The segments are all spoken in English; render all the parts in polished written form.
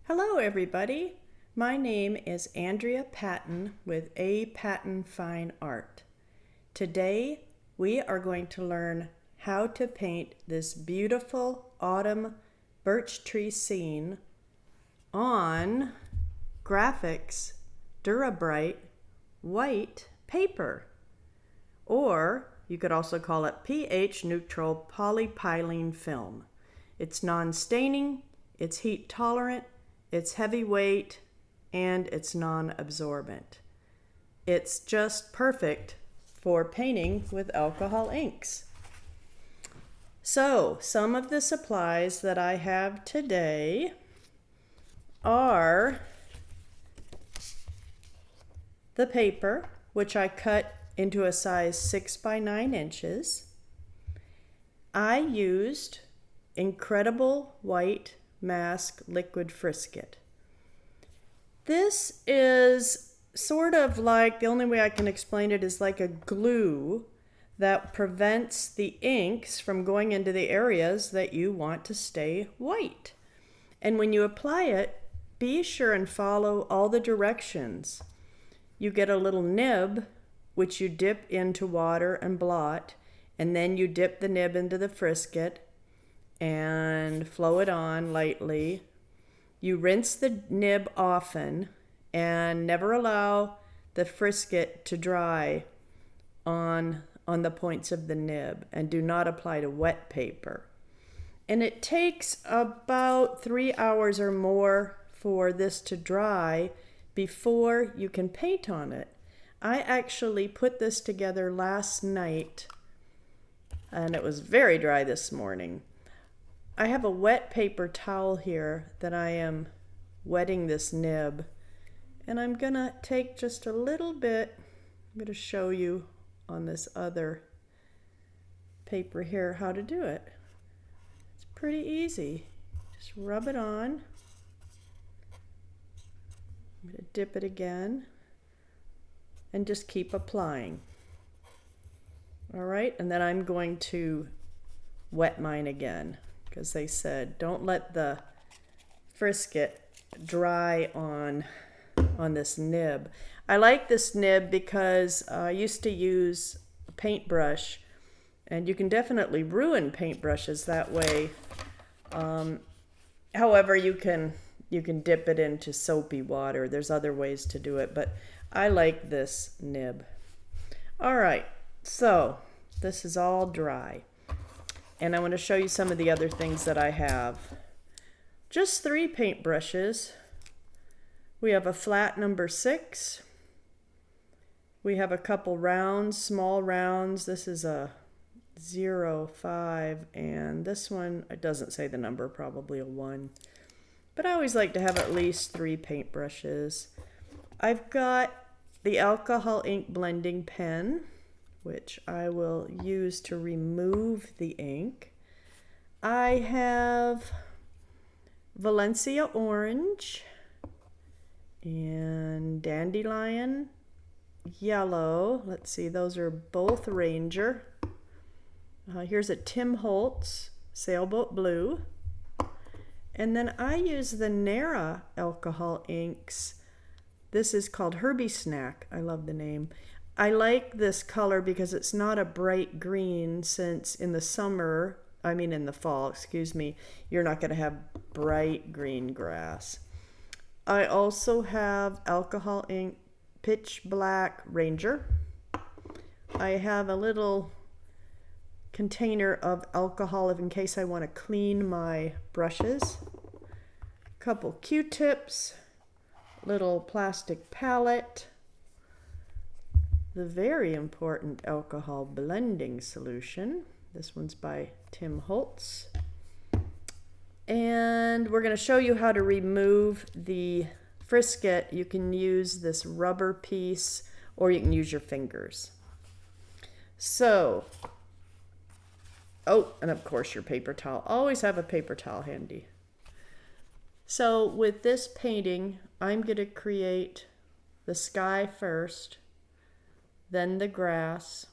Hello everybody, my name is Andrea Patton with A. Patton Fine Art. Today we are going to learn how to paint this beautiful autumn birch tree scene on Grafix DuraBright White paper, or you could also call it pH neutral polypylene film. It's non-staining, it's heat tolerant, it's heavyweight, and it's non-absorbent. It's just perfect for painting with alcohol inks. So, some of the supplies that I have today are the paper, which I cut into a size 6 by 9 inches. I used Incredible White Mask Liquid Frisket. This is sort of like, the only way I can explain it is like a glue that prevents the inks from going into the areas that you want to stay white. And when you apply it, be sure and follow all the directions. You get a little nib, which you dip into water and blot, and then you dip the nib into the frisket and flow it on lightly. You rinse the nib often and never allow the frisket to dry on the points of the nib, and do not apply to wet paper. And it takes about 3 hours or more for this to dry before you can paint on it. I actually put this together last night and it was very dry this morning. I have a wet paper towel here that I am wetting this nib, and I'm gonna take just a little bit. I'm gonna show you on this other paper here how to do it. It's pretty easy. Just rub it on. I'm gonna dip it again and just keep applying. All right, and then I'm going to wet mine again, because they said don't let the frisket dry on this nib. I like this nib because I used to use a paintbrush, and you can definitely ruin paintbrushes that way. However, you can dip it into soapy water. There's other ways to do it, but I like this nib. All right, so this is all dry. And I want to show you some of the other things that I have. Just 3 paintbrushes. We have a flat number 6. We have a couple rounds, small rounds. This is a 0, 5, and this one, it doesn't say the number, probably a 1. But I always like to have at least 3 paintbrushes. I've got the alcohol ink blending pen, which I will use to remove the ink. I have Valencia orange and dandelion yellow. Let's see, those are both Ranger. Here's a Tim Holtz sailboat blue. And then I use the Nara alcohol inks. This is called Herbie Snack. I love the name. I like this color because it's not a bright green, since in the fall, excuse me, you're not going to have bright green grass. I also have alcohol ink Pitch Black Ranger. I have a little container of alcohol in case I want to clean my brushes. A couple Q-tips, little plastic palette, the very important alcohol blending solution. This one's by Tim Holtz. And we're going to show you how to remove the frisket. You can use this rubber piece, or you can use your fingers. So, oh, and of course your paper towel. Always have a paper towel handy. So with this painting, I'm going to create the sky first, then the grass,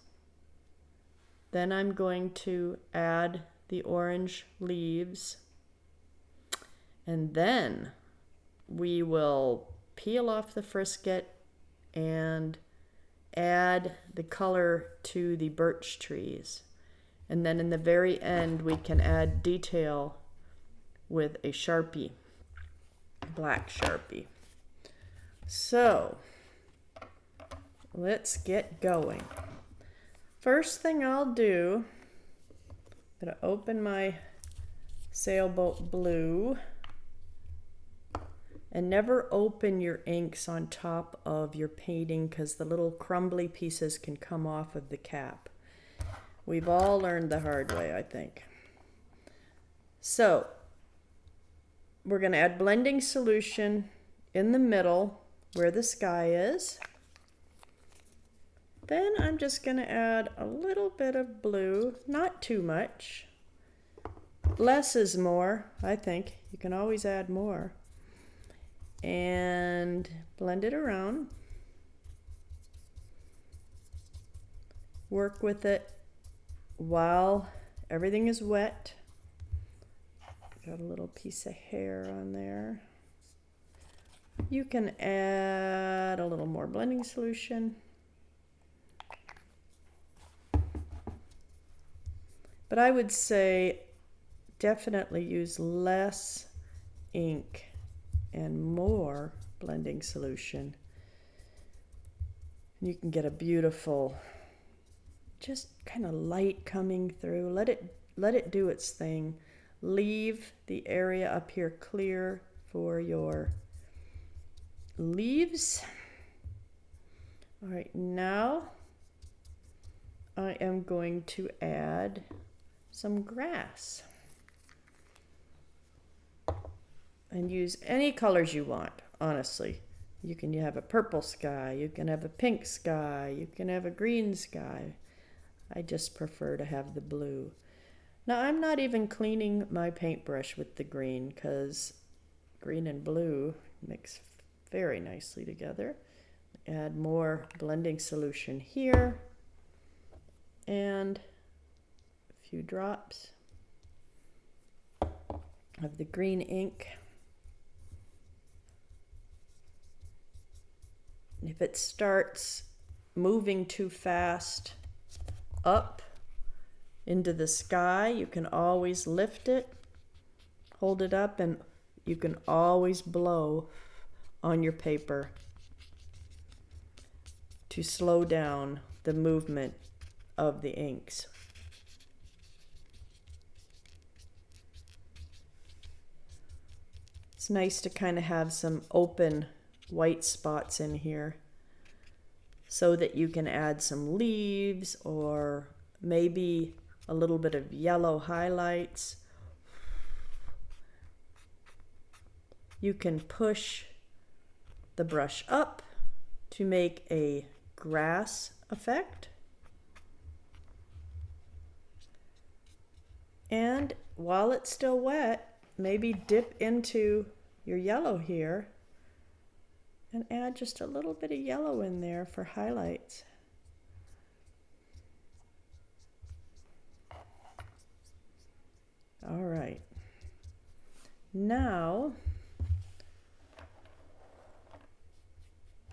then I'm going to add the orange leaves, and then we will peel off the frisket and add the color to the birch trees. And then in the very end, we can add detail with a Sharpie, black Sharpie. So let's get going. First thing I'll do, I'm going to open my Sailboat Blue, and never open your inks on top of your painting because the little crumbly pieces can come off of the cap. We've all learned the hard way, I think. So we're going to add blending solution in the middle where the sky is. Then I'm just going to add a little bit of blue, not too much. Less is more, I think. You can always add more. And blend it around. Work with it while everything is wet. Got a little piece of hair on there. You can add a little more blending solution. But I would say definitely use less ink and more blending solution. And you can get a beautiful, just kind of light coming through. Let it do its thing. Leave the area up here clear for your leaves. All right, now I am going to add some grass. And use any colors you want, honestly. You can have a purple sky, you can have a pink sky, you can have a green sky. I just prefer to have the blue. Now I'm not even cleaning my paintbrush with the green because green and blue mix very nicely together. Add more blending solution here and a few drops of the green ink. If it starts moving too fast up into the sky, you can always lift it, hold it up, and you can always blow on your paper to slow down the movement of the inks. It's nice to kind of have some open white spots in here so that you can add some leaves or maybe a little bit of yellow highlights. You can push the brush up to make a grass effect. And while it's still wet, maybe dip into your yellow here and add just a little bit of yellow in there for highlights. All right. Now,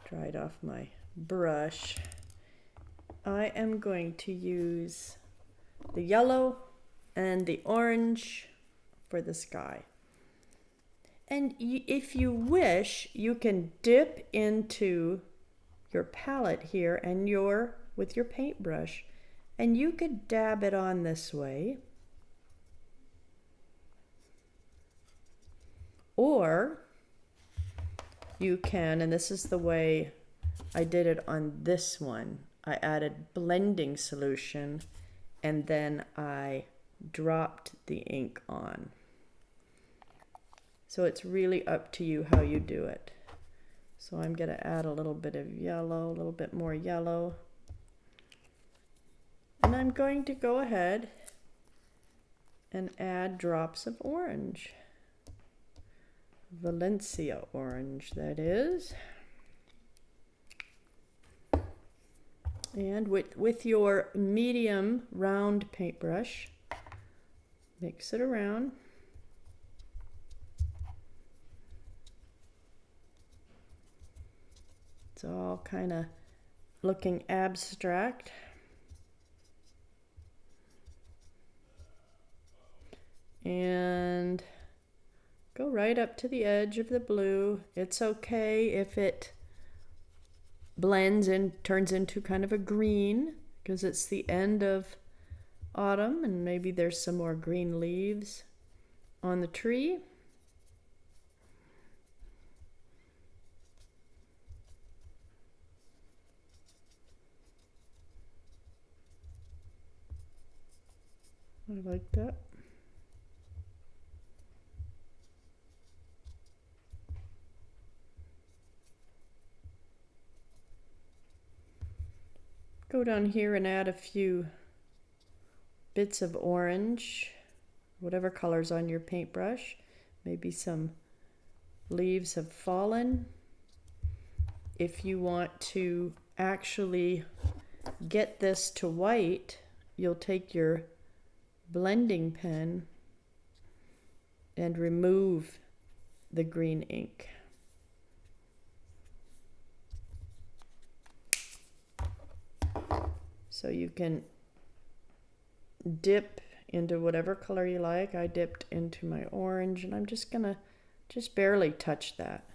dried off my brush, I am going to use the yellow and the orange for the sky. And if you wish, you can dip into your palette here and with your paintbrush, and you could dab it on this way. Or you can, and this is the way I did it on this one, I added blending solution and then I dropped the ink on. So it's really up to you how you do it. So I'm going to add a little bit of yellow, a little bit more yellow. And I'm going to go ahead and add drops of orange. Valencia orange, that is. And with your medium round paintbrush, mix it around. It's all kind of looking abstract. And go right up to the edge of the blue. It's okay if it blends and turns into kind of a green, because it's the end of autumn and maybe there's some more green leaves on the tree. I like that. Go down here and add a few bits of orange, whatever color's on your paintbrush. Maybe some leaves have fallen. If you want to actually get this to white, you'll take your blending pen and remove the green ink. So you can dip into whatever color you like. I dipped into my orange, and I'm just gonna barely touch that.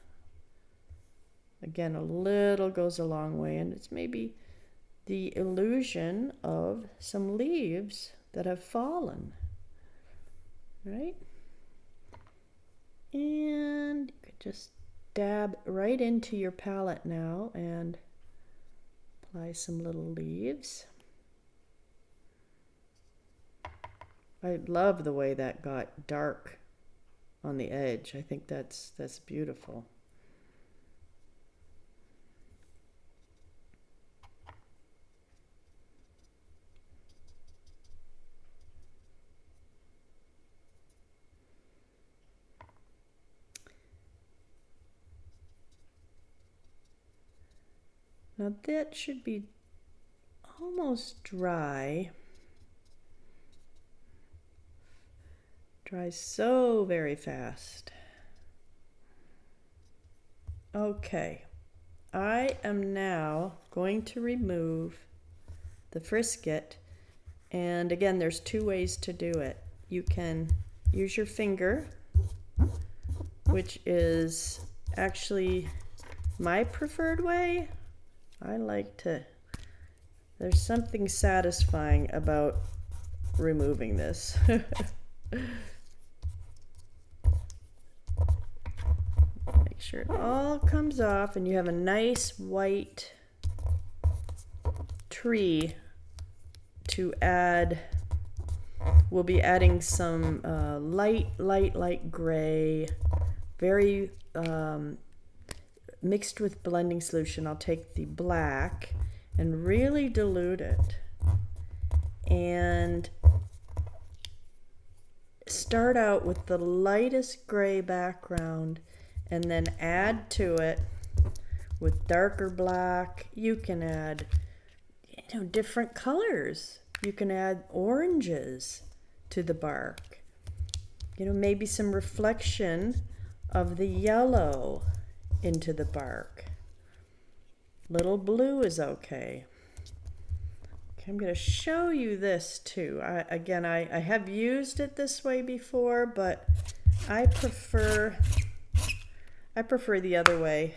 Again, a little goes a long way, and it's maybe the illusion of some leaves that have fallen, right? And you could just dab right into your palette now and apply some little leaves. I love the way that got dark on the edge. I think that's beautiful. Now that should be almost dry. Dries so very fast. Okay, I am now going to remove the frisket, and again, there's two ways to do it. You can use your finger, which is actually my preferred way. I like to, there's something satisfying about removing this. Make sure it all comes off and you have a nice white tree to add. We'll be adding some light gray, very mixed with blending solution. I'll take the black and really dilute it and start out with the lightest gray background and then add to it with darker black. You can add, different colors. You can add oranges to the bark. Maybe some reflection of the yellow into the bark. Little blue is okay. Okay, I'm going to show you this too. I have used it this way before, but I prefer the other way.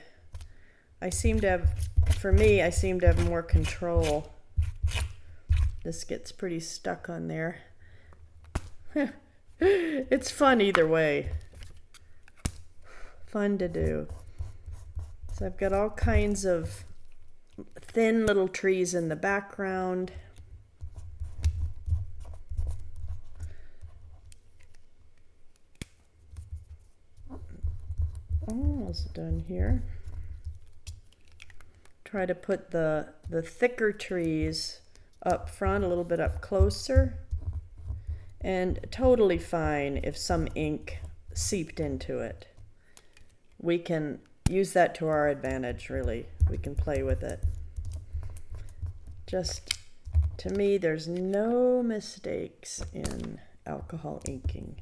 I seem to have more control. This gets pretty stuck on there. It's fun either way. Fun to do. So I've got all kinds of thin little trees in the background. Almost done here. Try to put the thicker trees up front, a little bit up closer. And totally fine if some ink seeped into it. We can use that to our advantage, really. We can play with it. Just, to me, there's no mistakes in alcohol inking.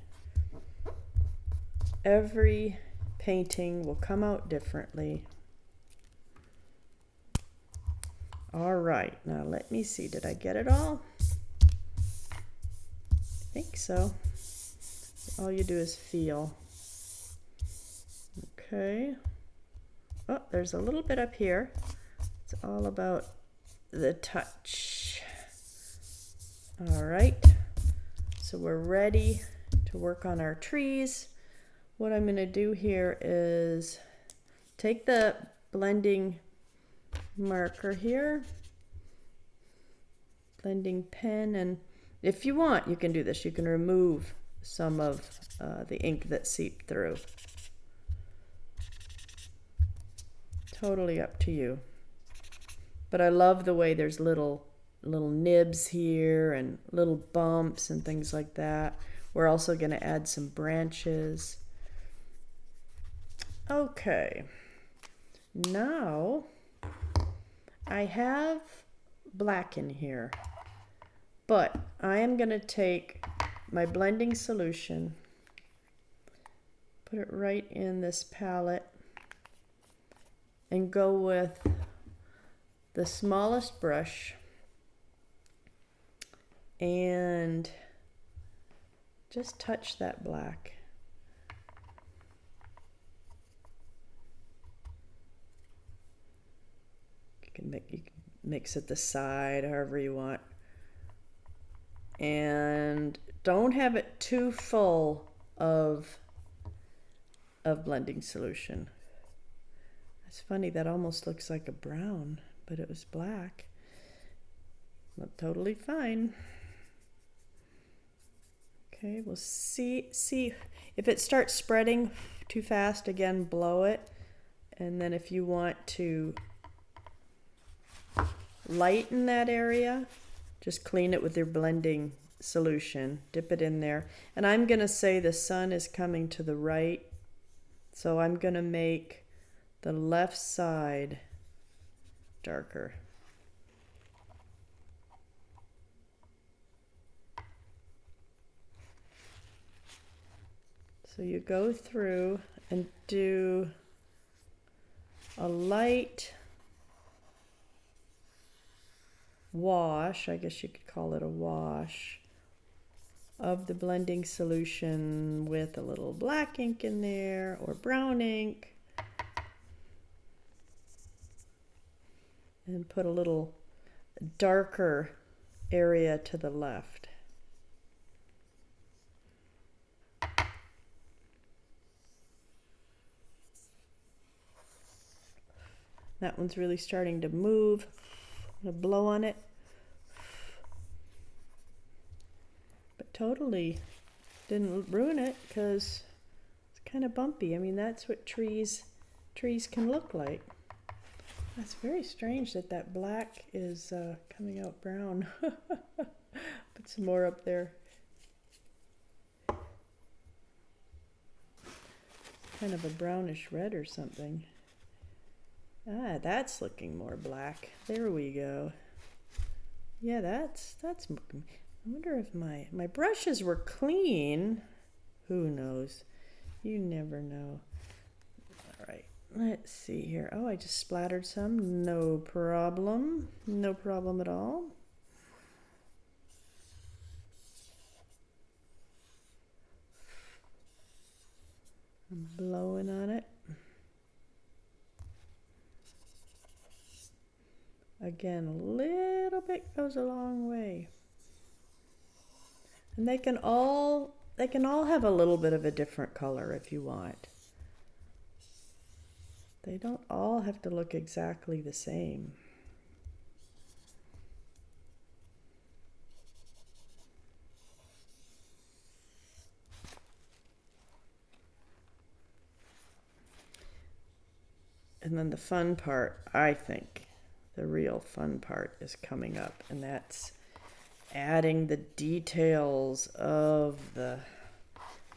Every painting will come out differently. All right, now let me see, did I get it all? I think so. All you do is feel. Okay. Oh, there's a little bit up here. It's all about the touch. All right, so we're ready to work on our trees. What I'm going to do here is take the blending marker here, blending pen, and if you want, you can do this. You can remove some of the ink that seeped through. Totally up to you. But I love the way there's little nibs here and little bumps and things like that. We're also going to add some branches. Okay, now I have black in here, but I am going to take my blending solution, put it right in this palette, and go with the smallest brush and just touch that black. You can mix it the side however you want, and don't have it too full of blending solution. It's funny, that almost looks like a brown, but it was black. Looked totally fine. Okay, we'll see if it starts spreading too fast, again, blow it. And then if you want to lighten that area, just clean it with your blending solution, dip it in there. And I'm going to say the sun is coming to the right, so I'm going to make the left side darker. So you go through and do a light wash, I guess you could call it a wash, of the blending solution with a little black ink in there or brown ink. And put a little darker area to the left. That one's really starting to move. I'm going to blow on it. But totally didn't ruin it because it's kind of bumpy. I mean, that's what trees can look like. That's very strange that that black is coming out brown. Put some more up there. Kind of a brownish red or something. Ah, that's looking more black. There we go. Yeah, that's. I wonder if my brushes were clean. Who knows? You never know. All right. Let's see here. Oh, I just splattered some. No problem. No problem at all. I'm blowing on it. Again, a little bit goes a long way. And they can all have a little bit of a different color if you want. They don't all have to look exactly the same. And then the fun part, I think, the real fun part is coming up, and that's adding the details of the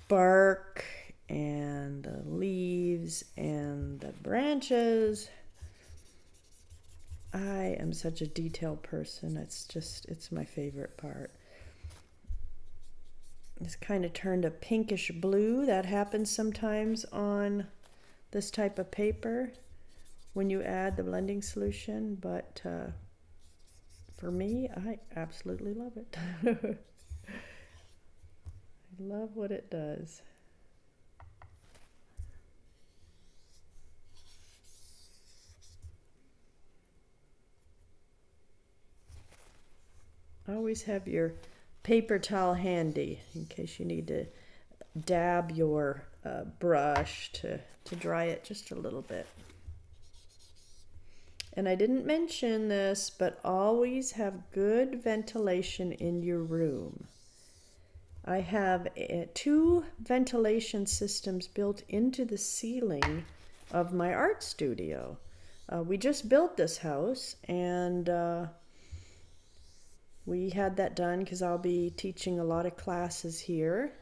bark and the leaves and the branches. I am such a detail person. It's my favorite part. It's kind of turned a pinkish blue. That happens sometimes on this type of paper when you add the blending solution, but for me, I absolutely love it. I love what it does. Always have your paper towel handy in case you need to dab your brush to dry it just a little bit. And I didn't mention this, but always have good ventilation in your room. I have 2 ventilation systems built into the ceiling of my art studio. We just built this house, and we had that done because I'll be teaching a lot of classes here.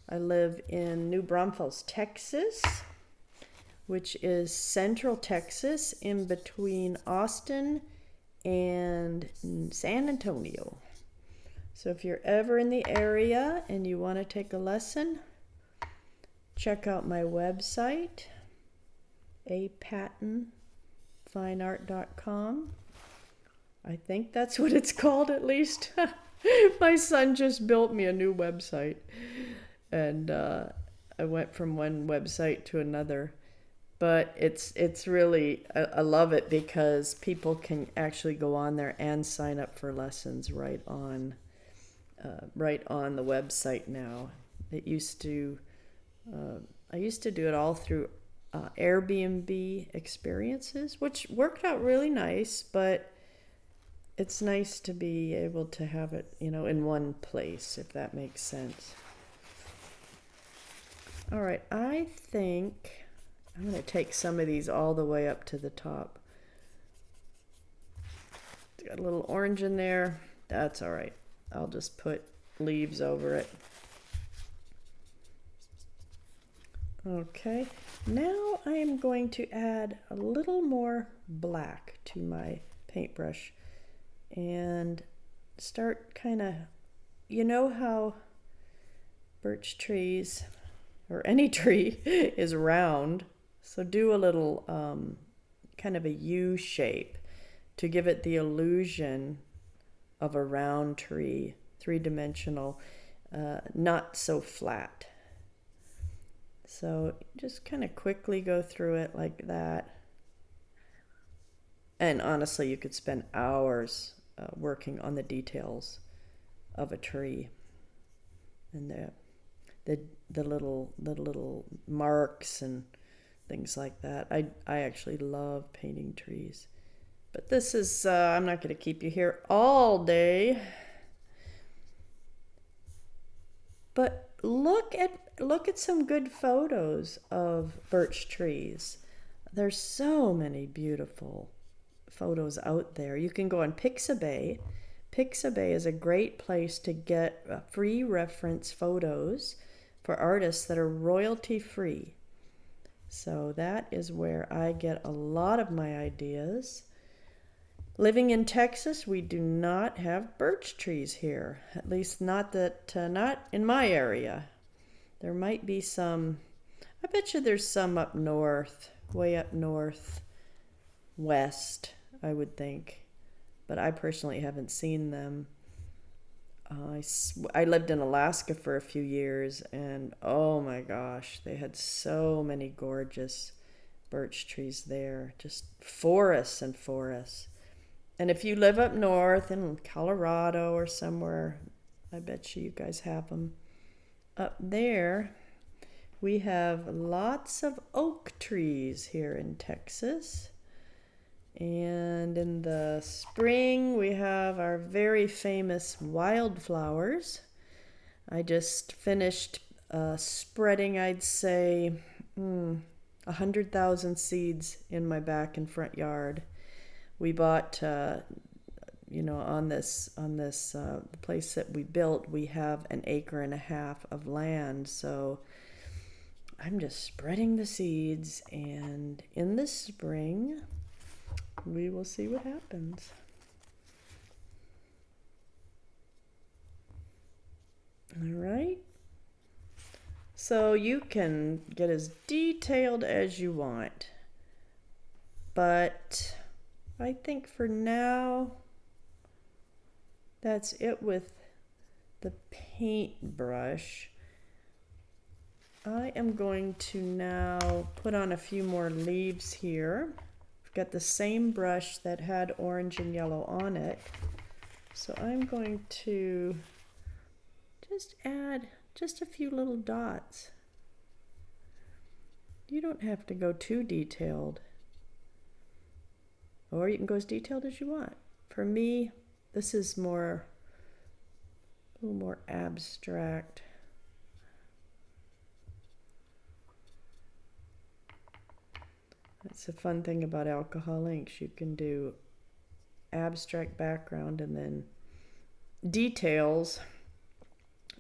I live in New Braunfels, Texas, which is central Texas in between Austin and San Antonio. So if you're ever in the area and you want to take a lesson, check out my website, apattonfineart.com. I think that's what it's called, at least. My son just built me a new website, and I went from one website to another. But it's really, I love it because people can actually go on there and sign up for lessons right on the website now. It used to, I used to do it all through Airbnb experiences, which worked out really nice, but it's nice to be able to have it, in one place, if that makes sense. All right, I think I'm going to take some of these all the way up to the top. It's got a little orange in there. That's all right. I'll just put leaves over it. Okay, now I am going to add a little more black to my paintbrush and start kind of, how birch trees, or any tree, is round. So do a little kind of a U shape to give it the illusion of a round tree, 3-dimensional, not so flat. So just kind of quickly go through it like that. And honestly, you could spend hours working on the details of a tree and the little marks and things like that. I actually love painting trees. But this is, I'm not going to keep you here all day. But look at some good photos of birch trees. There's so many beautiful photos out there. You can go on Pixabay. Pixabay is a great place to get free reference photos for artists that are royalty free. So that is where I get a lot of my ideas. Living in Texas, we do not have birch trees here. At least not in my area. There might be some. I bet you there's some up north, way up north, west, I would think. But I personally haven't seen them. I lived in Alaska for a few years, and oh my gosh, they had so many gorgeous birch trees there. Just forests and forests. And if you live up north in Colorado or somewhere, I bet you guys have them. Up there, we have lots of oak trees here in Texas. And in the spring, we have our very famous wildflowers. I just finished spreading, I'd say, 100,000 seeds in my back and front yard. We bought, on this the place that we built, we have 1.5 acres of land. So I'm just spreading the seeds, and in the spring, we will see what happens. All right. So you can get as detailed as you want, but I think for now that's it with the paintbrush. I am going to now put on a few more leaves here. I've got the same brush that had orange and yellow on it. So I'm going to just add just a few little dots. You don't have to go too detailed, or you can go as detailed as you want. For me, this is a little more abstract. That's the fun thing about alcohol inks. You can do abstract background and then details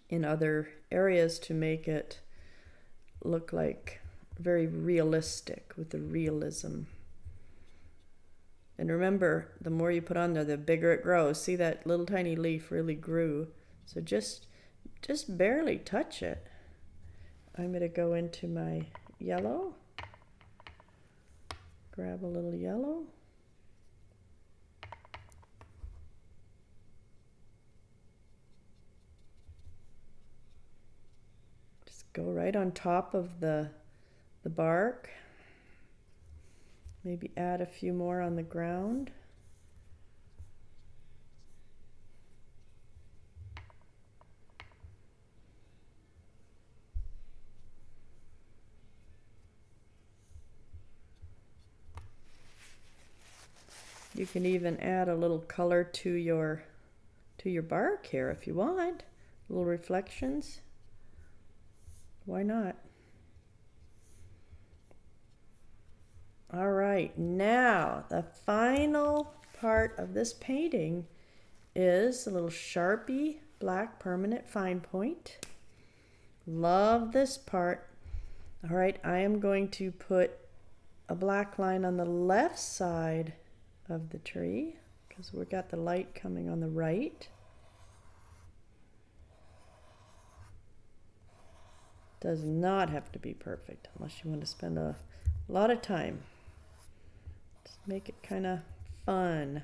in other areas to make it look like very realistic with the realism. And remember, the more you put on there, the bigger it grows. See, that little tiny leaf really grew. So just barely touch it. I'm going to go into my yellow. Grab a little yellow. Just go right on top of the bark. Maybe add a few more on the ground. You can even add a little color to your bark here if you want. Little reflections. Why not? All right, now the final part of this painting is a little Sharpie black permanent fine point. Love this part. All right, I am going to put a black line on the left side of the tree because we've got the light coming on the right. Does not have to be perfect unless you want to spend a lot of time. Just make it kind of fun.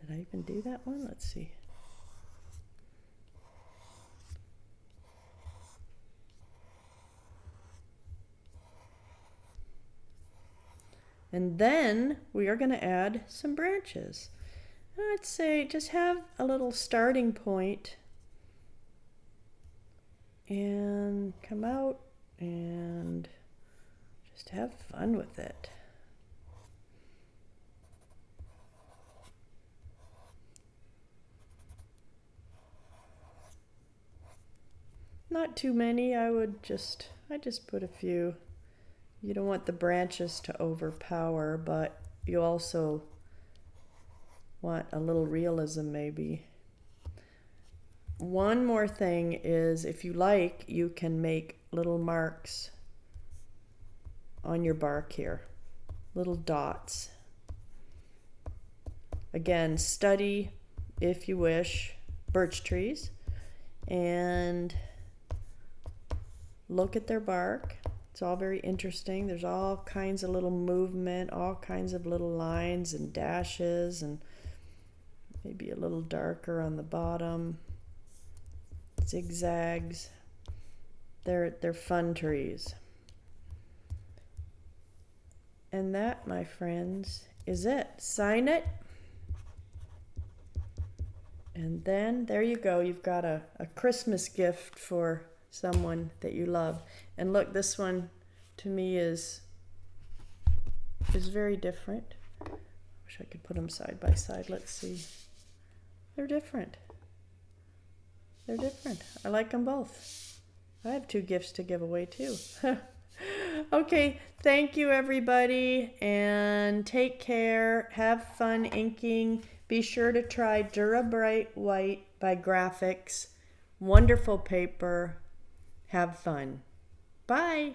Did I even do that one? Let's see. And then we are going to add some branches. I'd say just have a little starting point and come out and just have fun with it. Not too many. I just put a few. You don't want the branches to overpower, but you also want a little realism maybe. One more thing is, if you like, you can make little marks on your bark here, little dots. Again, study, if you wish, birch trees and look at their bark. It's all very interesting. There's all kinds of little movement, all kinds of little lines and dashes, and maybe a little darker on the bottom. Zigzags. They're fun trees. And that, my friends, is it. Sign it. And then there you go. You've got a Christmas gift for someone that you love. And look, this one to me is very different. Wish I could put them side by side. Let's see. They're different. They're different. I like them both. I have 2 gifts to give away too. Okay, thank you everybody, and take care. Have fun inking. Be sure to try DuraBright White by Grafix. Wonderful paper. Have fun. Bye.